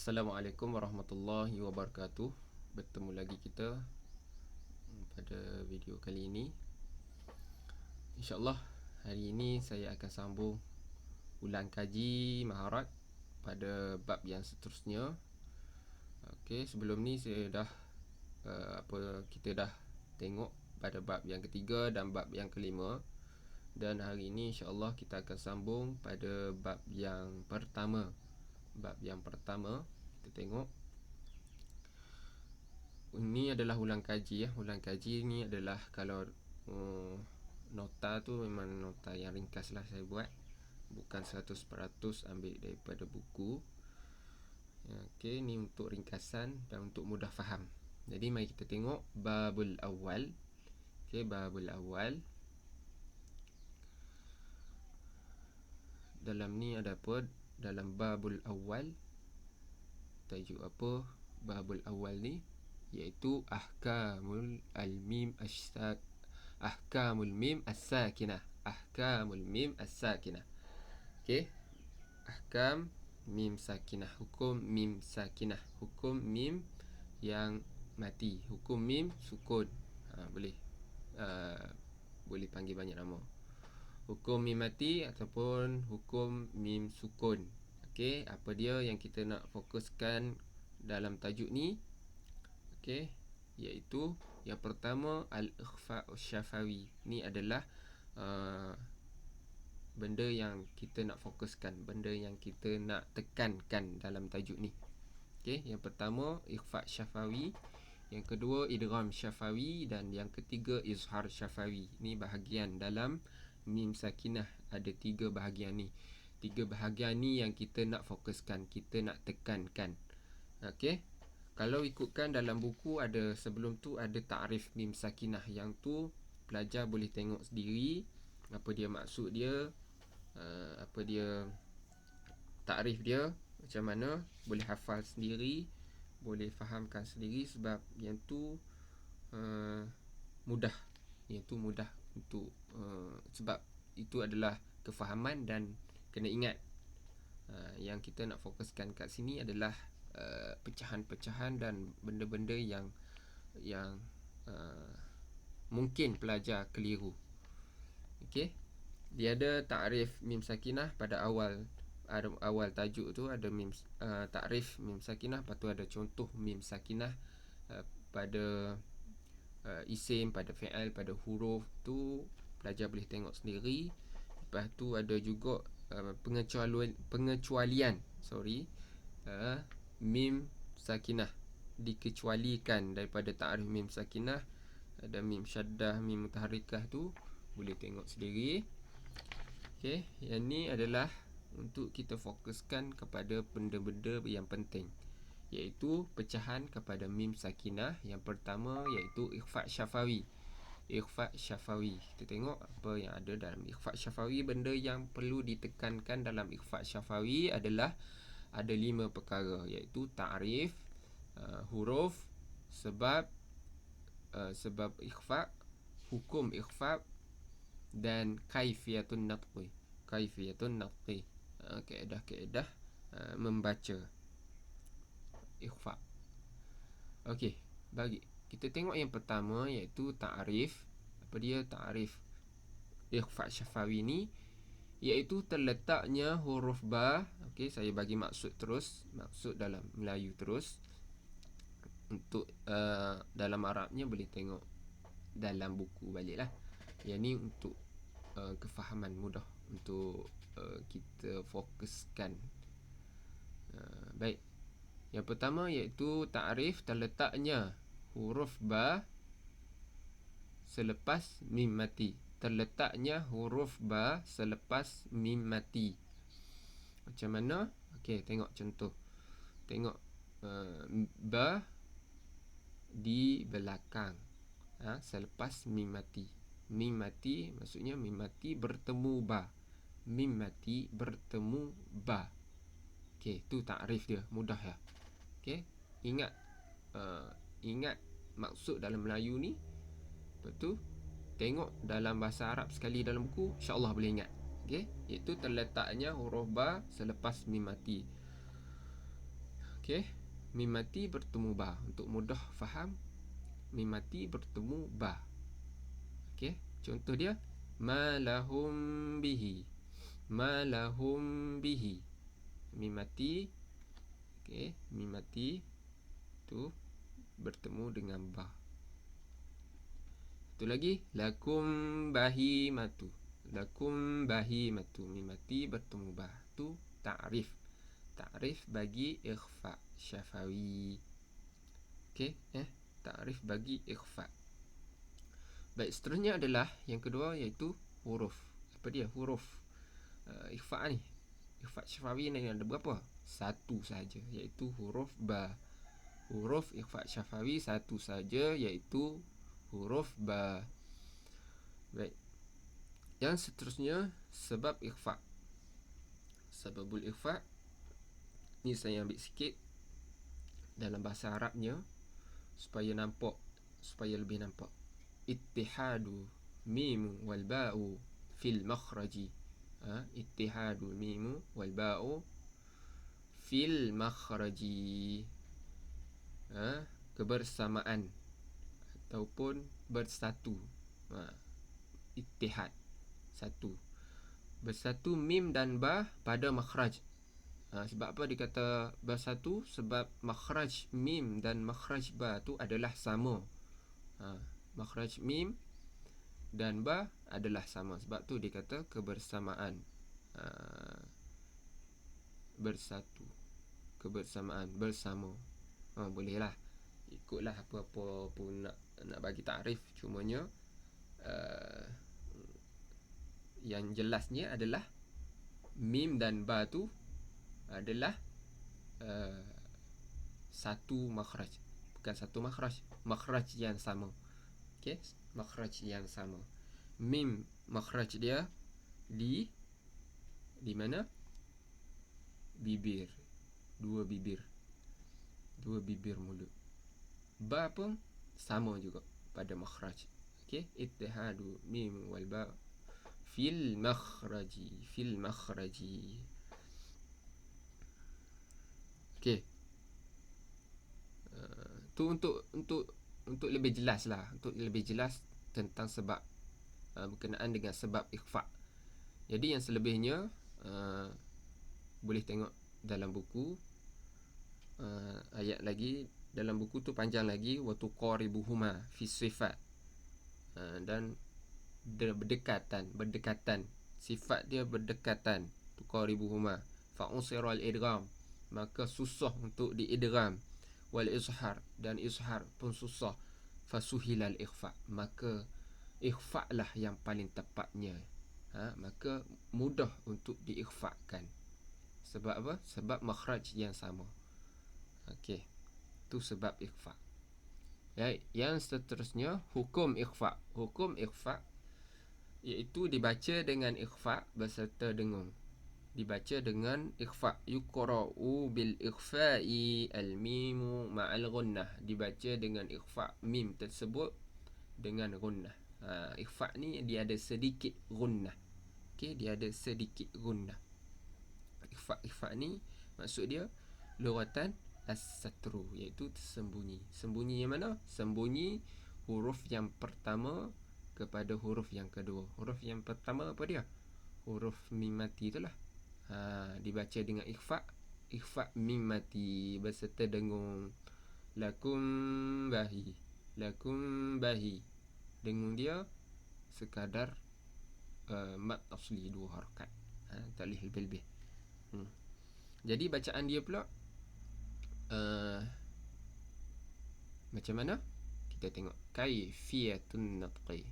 Assalamualaikum warahmatullahi wabarakatuh. Bertemu lagi kita pada video kali ini. InsyaAllah hari ini saya akan sambung ulang kaji maharat pada bab yang seterusnya. Okey, sebelum ni saya dah kita dah tengok pada bab yang ketiga dan bab yang kelima. Dan hari ini insyaAllah kita akan sambung pada bab yang pertama. Bab yang pertama kita tengok. Ini adalah ulang kaji ya. Ulang kaji ni adalah kalau nota tu memang nota yang ringkas lah saya buat. Bukan 100% ambil daripada buku. Okey, ni untuk ringkasan dan untuk mudah faham. Jadi mari kita tengok babul awal. Okey, babul awal. Dalam ni ada apa? Dalam babul awal, tajuk apa babul awal ni? Iaitu ahkamul mim as-sakinah. Ahkamul mim as-sakinah. Okey. Ahkam mim sakinah, hukum mim sakinah, hukum mim yang mati, hukum mim sukun. Boleh panggil banyak nama. Hukum mim mati ataupun hukum mim sukun. Okey, apa dia yang kita nak fokuskan dalam tajuk ni? Okey, iaitu yang pertama al-ikhfa' syafawi. Ni adalah benda yang kita nak fokuskan, benda yang kita nak tekankan dalam tajuk ni. Okey, yang pertama ikhfa' syafawi, yang kedua idgham syafawi, dan yang ketiga izhar syafawi. Ni bahagian dalam mim sakinah. Ada 3 bahagian ni. 3 bahagian ni yang kita nak fokuskan, kita nak tekankan. Okey. Kalau ikutkan dalam buku ada sebelum tu ada ta'rif mim sakinah. Yang tu pelajar boleh tengok sendiri apa dia maksud dia, apa dia ta'rif dia, macam mana, boleh hafal sendiri, boleh fahamkan sendiri sebab yang tu mudah. Yang tu mudah untuk sebab itu adalah kefahaman dan kena ingat. Yang kita nak fokuskan kat sini adalah pecahan-pecahan dan benda-benda yang mungkin pelajar keliru. Okey. Dia ada ta'rif mim sakinah pada awal tajuk tu ada mim ta'rif mim sakinah, lepas tu ada contoh mim sakinah pada isim, pada fi'al, pada huruf tu pelajar boleh tengok sendiri. Lepas tu ada juga pengecualian mim sakinah, dikecualikan daripada ta'rif mim sakinah. Ada mim syaddah, mim mutaharrikah tu boleh tengok sendiri. Okey, yang ni adalah untuk kita fokuskan kepada benda-benda yang penting, iaitu pecahan kepada mim sakinah. Yang pertama iaitu ikhfa' syafawi. Ikhfa' syafawi, kita tengok apa yang ada dalam ikhfa' syafawi. Benda yang perlu ditekankan dalam ikhfa' syafawi adalah ada 5 perkara, iaitu ta'rif, huruf, sebab ikhfa', hukum ikhfa', dan kaifiyatun natqi. Kaedah-kaedah membaca ikhfa'. Okey, bagi kita tengok yang pertama iaitu ta'rif. Apa dia ta'rif ikhfa' syafawi ni? Iaitu terletaknya huruf ba. Okey, saya bagi maksud terus, maksud dalam Melayu terus. Untuk dalam Arabnya boleh tengok dalam buku balik lah. Yang ni untuk kefahaman mudah untuk kita fokuskan. Baik. Yang pertama iaitu ta'rif terletaknya huruf ba selepas mim mati. Terletaknya huruf ba selepas mim mati. Macam mana? Okey, tengok contoh. Tengok ba di belakang, selepas mim mati. Mim mati maksudnya mim mati bertemu ba. Mim mati bertemu ba. Okey, tu ta'rif dia, mudah ya. Okey, ingat maksud dalam Melayu ni. Lepas tu tengok dalam bahasa Arab sekali dalam buku, insya-Allah boleh ingat. Okey, iaitu terletaknya huruf ba selepas mim mati. Okey, mim mati bertemu ba. Untuk mudah faham, mim mati bertemu ba. Okey, contoh dia ma lahum bihi. Ma lahum bihi. Mim mati. Okey, mim mati tu bertemu dengan ba. Satu lagi, lakum bahimatu. Lakum bahimatu. Mim mati bertemu ba. Tu ta'rif. Ta'rif bagi ikhfa syafawi. Okey, ta'rif bagi ikhfa. Baik, seterusnya adalah yang kedua, iaitu huruf. Apa dia? Huruf ikhfa ni. Ikhfa syafawi ni ada berapa? Satu saja, iaitu huruf ba. Huruf ikhfa syafawi satu saja, iaitu huruf ba. Baik. Yang seterusnya, sebab ikhfa. Sebabul ikhfa ni saya ambil sikit dalam bahasa Arabnya supaya lebih nampak. Ittihadu mimu wal ba'u fil makhraji. Ittihadu mimu wal ba'u fil makhraji. Kebersamaan ataupun bersatu. Ittihad, satu. Bersatu mim dan ba pada makhraj. Sebab apa dikata bersatu? Sebab makhraj mim dan makhraj ba tu adalah sama. Makhraj mim dan ba adalah sama. Sebab tu dikata kebersamaan. Bersatu, kebersamaan, bersama. Bolehlah, ikutlah apa-apa pun nak bagi takrif. Cumanya yang jelasnya adalah mim dan ba tu adalah satu makhraj. Bukan satu makhraj, makhraj yang sama. Okey, makhraj yang sama. Mim makhraj dia di mana? Bibir. Dua bibir mulut. Ba pun sama juga pada makhraj. Okey, ittihadu mim wal ba fil makhraji. Okey. Tu untuk lebih jelas lah, untuk lebih jelas tentang sebab berkenaan dengan sebab ikhfa. Jadi yang selebihnya boleh tengok dalam buku. Ayat lagi dalam buku tu panjang lagi, wa tuqaribuhuma fi sifat. Dan berdekatan, sifat dia berdekatan. Tuqaribuhuma fa usira al-idgham, maka susah untuk diidgham. Wal izhar, dan izhar pun susah. Fasuhilal ikhfa, maka ikhfa lah yang paling tepatnya. Maka mudah untuk diikhfakan. Sebab apa? Sebab makhraj yang sama. Okey, tu sebab ikhfa. Yang seterusnya, hukum ikhfa. Hukum ikhfa iaitu dibaca dengan ikhfa beserta dengung. Dibaca dengan ikhfa. Yuqra'u bil ikhfa'i al-mimu ma'al gunnah. Dibaca dengan ikhfa mim tersebut dengan gunnah. Ikhfa ni dia ada sedikit gunnah. Okey, dia ada sedikit gunnah. Ikhfa ni maksud dia lughatan as-satru, iaitu tersembunyi. Sembunyi yang mana? Sembunyi huruf yang pertama kepada huruf yang kedua. Huruf yang pertama apa dia? Huruf mim mati itulah. Dibaca dengan ikhfa mim mati beserta dengung. Lakum bahi. Dengung dia sekadar mat asli 2 harakat. Talih al-bilbih. Jadi bacaan dia pula macam mana? Kita tengok kaifiyatun natqi.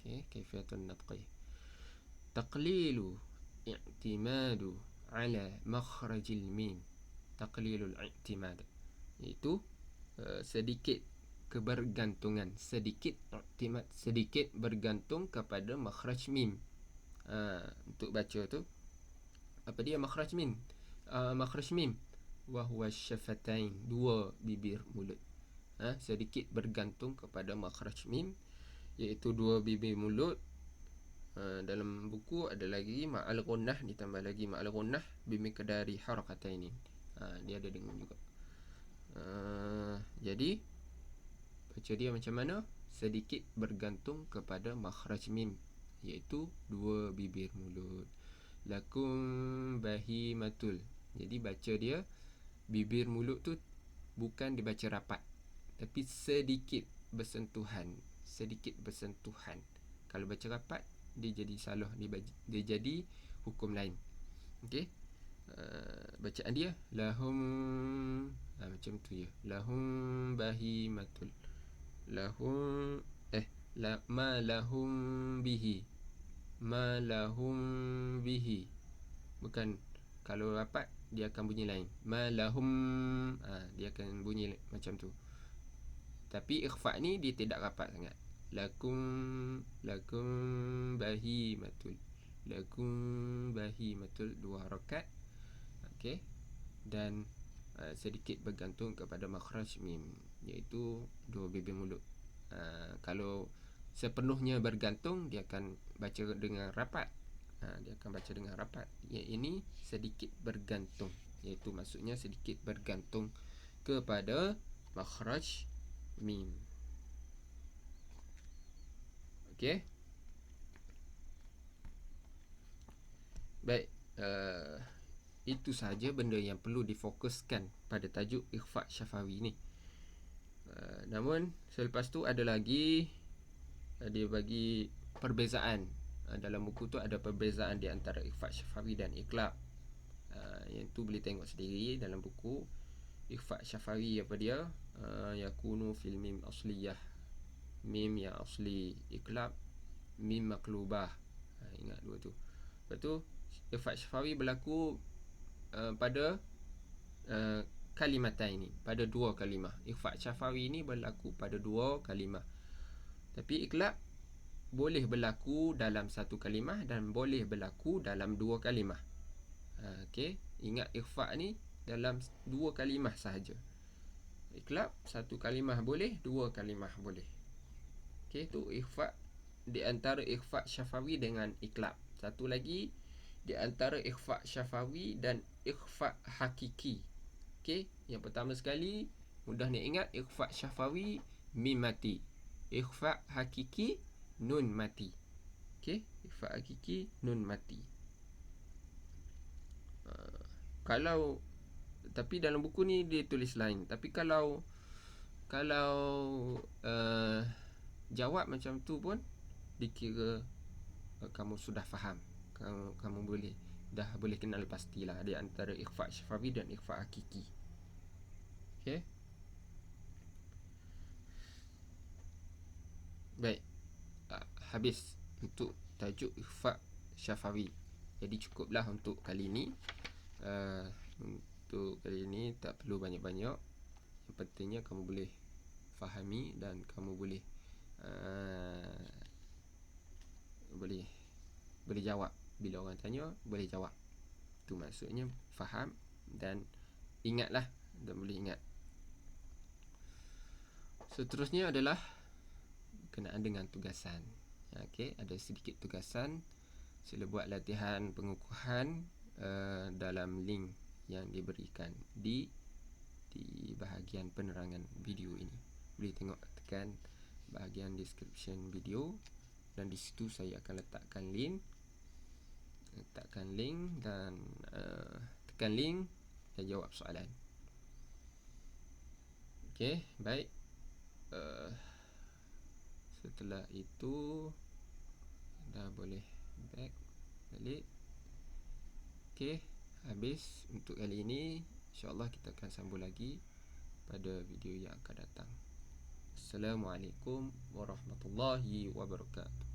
Okey, kaifiyatun natqi. Taqlilu i'timadu ala makhrajil mim. Taqlilul i'timad, iaitu sedikit kebergantungan, sedikit i'timad, sedikit bergantung kepada makhraj mim. Untuk baca tu apa dia makhraj mim? Makhraj mim wa huwa syafatain, 2 bibir mulut. Sedikit bergantung kepada makhraj mim, iaitu 2 bibir mulut. Dalam buku ada lagi ma'al gunnah, ditambah lagi ma'al gunnah bimiqdari harakataini. Dia ada dengung juga. Jadi baca dia macam mana? Sedikit bergantung kepada makhraj mim, iaitu dua bibir mulut. Lakum bahimatul. Jadi baca dia, bibir mulut tu bukan dibaca rapat, tapi sedikit bersentuhan. Sedikit bersentuhan. Kalau baca rapat, dia jadi salah, dia jadi hukum lain. Okey. Bacaan dia lahum, macam tu je. Lahum bahimatul. Lahum ma lahum bihi. Ma lahum bihi. Bukan, kalau rapat dia akan bunyi lain. Ma lahum, dia akan bunyi macam tu. Tapi ikhfa ni dia tidak rapat sangat. Lakum bahimatul. Lakum bahimatul, 2 harakat. Okey. Dan sedikit bergantung kepada makhraj mim, iaitu 2 bibir mulut. Kalau sepenuhnya bergantung, dia akan baca dengan rapat. Dia akan baca dengan rapat. Ini sedikit bergantung, iaitu maksudnya sedikit bergantung kepada makhraj mim. Okey. Baik, itu sahaja benda yang perlu difokuskan pada tajuk ikhfa syafawi ni. Namun selepas tu ada lagi, dia bagi perbezaan. Dalam buku tu ada perbezaan di antara ikhfa syafawi dan iqlab. Yang tu boleh tengok sendiri dalam buku. Ikhfa syafawi apa dia? Yakunu fil mim asliyah, mim yang asli. Iqlab mim maklubah. Ingat dua tu. Lepas tu ikhfa syafawi berlaku pada kalimatan ini, pada 2 kalimah. Ikhfa syafawi ini berlaku pada 2 kalimah. Tapi iqlab boleh berlaku dalam 1 kalimah dan boleh berlaku dalam 2 kalimah. Okey, ingat ikhfa ni dalam 2 kalimah sahaja. Iqlab 1 kalimah boleh, 2 kalimah boleh. Okey, tu ikhfa di antara ikhfa syafawi dengan iqlab. Satu lagi di antara ikhfa syafawi dan ikhfa hakiki. Okey, yang pertama sekali mudah nak ingat, ikhfa syafawi mim mati. Ikhfa hakiki nun mati. Okey, ikhfa hakiki nun mati. Kalau tapi dalam buku ni dia tulis lain. Tapi kalau jawab macam tu pun dikira kamu sudah faham. Kamu dah boleh kenal pastilah di antara ikhfa syafawi dan ikhfa hakiki. Okey. Baik. Habis untuk tajuk ikhfa syafawi. Jadi cukuplah untuk kali ini. Untuk kali ini tak perlu banyak-banyak. Yang pentingnya kamu boleh fahami dan kamu boleh boleh jawab. Bila orang tanya, boleh jawab. Itu maksudnya faham dan ingatlah, dan boleh ingat. Seterusnya adalah berkenaan dengan tugasan. Okey, ada sedikit tugasan. Sila buat latihan pengukuhan dalam link yang diberikan di bahagian penerangan video ini. Boleh tengok, tekan bahagian description video, dan di situ saya akan letakkan link. Dan tekan link dan jawab soalan. Okey, baik. Setelah itu dah boleh back balik. Okey, habis untuk kali ini. InsyaAllah kita akan sambung lagi pada video yang akan datang. Assalamualaikum warahmatullahi wabarakatuh.